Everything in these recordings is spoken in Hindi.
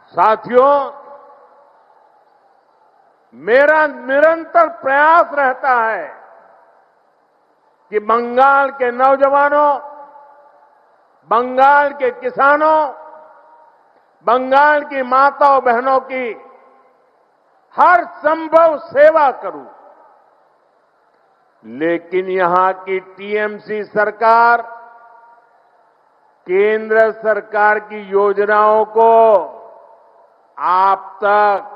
साथियों, मेरा निरंतर प्रयास रहता है कि बंगाल के नौजवानों, बंगाल के किसानों, बंगाल की माताओं बहनों की हर संभव सेवा करूं। लेकिन यहां की टीएमसी सरकार केंद्र सरकार की योजनाओं को आप तक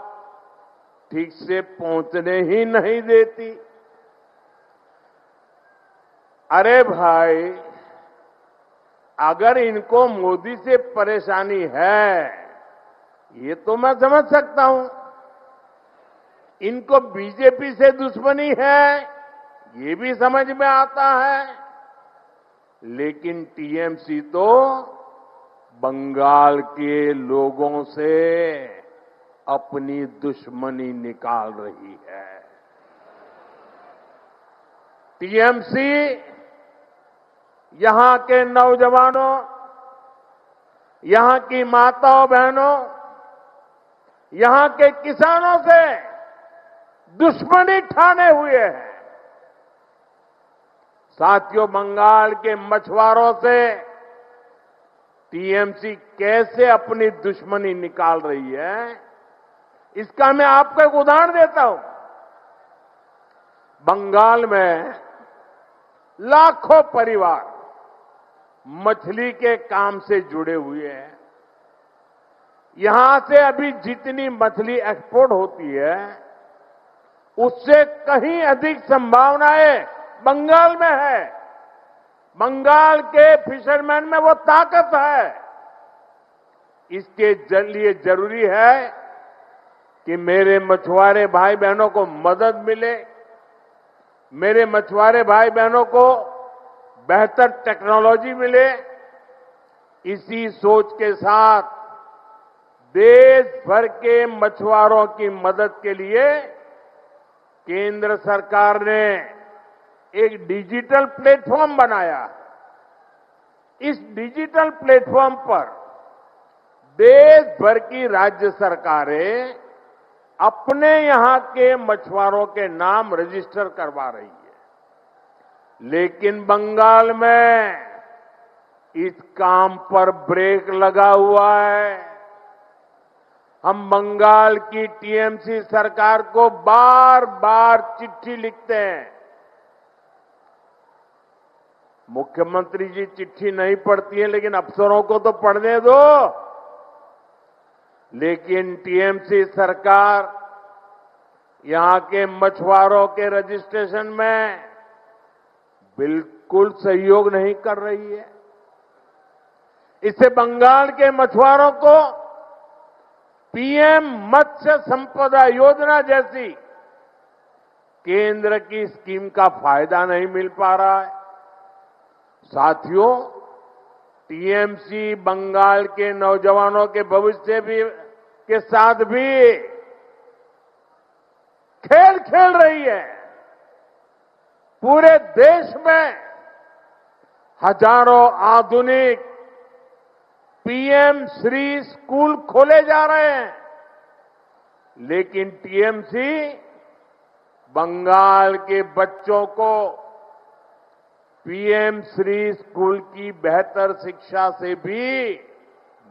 ठीक से पहुंचने ही नहीं देती। अरे भाई, अगर इनको मोदी से परेशानी है, ये तो मैं समझ सकता हूं। इनको बीजेपी से दुश्मनी है, ये भी समझ में आता है। लेकिन टीएमसी तो बंगाल के लोगों से अपनी दुश्मनी निकाल रही है। टीएमसी यहां के नौजवानों, यहां की माताओं बहनों, यहां के किसानों से दुश्मनी ठाने हुए हैं। साथियों, बंगाल के मछुआरों से टीएमसी कैसे अपनी दुश्मनी निकाल रही है, इसका मैं आपको एक उदाहरण देता हूं। बंगाल में लाखों परिवार मछली के काम से जुड़े हुए हैं। यहां से अभी जितनी मछली एक्सपोर्ट होती है, उससे कहीं अधिक संभावनाएं बंगाल में है। बंगाल के फिशरमैन में वो ताकत है। इसके लिए जरूरी है कि मेरे मछुआरे भाई बहनों को मदद मिले, मेरे मछुआरे भाई बहनों को बेहतर टेक्नोलॉजी मिले। इसी सोच के साथ देश भर के मछुआरों की मदद के लिए केंद्र सरकार ने एक डिजिटल प्लेटफॉर्म बनाया। इस डिजिटल प्लेटफॉर्म पर देश भर की राज्य सरकारें अपने यहां के मछुआरों के नाम रजिस्टर करवा रही है। लेकिन बंगाल में इस काम पर ब्रेक लगा हुआ है। हम बंगाल की टीएमसी सरकार को बार बार चिट्ठी लिखते हैं। मुख्यमंत्री जी चिट्ठी नहीं पढ़ती है, लेकिन अफसरों को तो पढ़ने दो। लेकिन टीएमसी सरकार यहां के मछुआरों के रजिस्ट्रेशन में बिल्कुल सहयोग नहीं कर रही है। इससे बंगाल के मछुआरों को पीएम मत्स्य संपदा योजना जैसी केंद्र की स्कीम का फायदा नहीं मिल पा रहा है। साथियों, टीएमसी बंगाल के नौजवानों के भविष्य के साथ भी खेल खेल रही है। पूरे देश में हजारों आधुनिक पीएम श्री स्कूल खोले जा रहे हैं। लेकिन टीएमसी बंगाल के बच्चों को पीएम श्री स्कूल की बेहतर शिक्षा से भी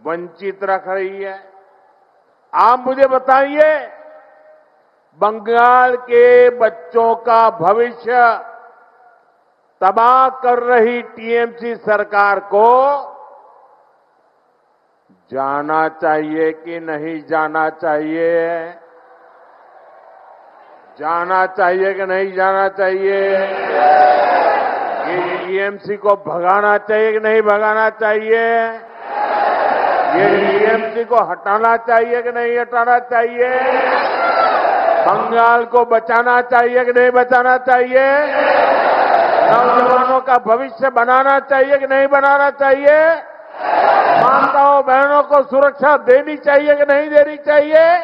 वंचित रख रही है। आप मुझे बताइए, बंगाल के बच्चों का भविष्य तबाह कर रही टीएमसी सरकार को जाना चाहिए कि नहीं जाना चाहिए? जाना चाहिए कि नहीं जाना चाहिए? ये टीएमसी को भगाना चाहिए कि नहीं भगाना चाहिए? ये टीएमसी को हटाना चाहिए कि नहीं हटाना चाहिए? बंगाल को बचाना चाहिए कि नहीं बचाना चाहिए? नौजवानों का भविष्य बनाना चाहिए कि नहीं बनाना चाहिए? माताओं बहनों को सुरक्षा देनी चाहिए कि नहीं देनी चाहिए?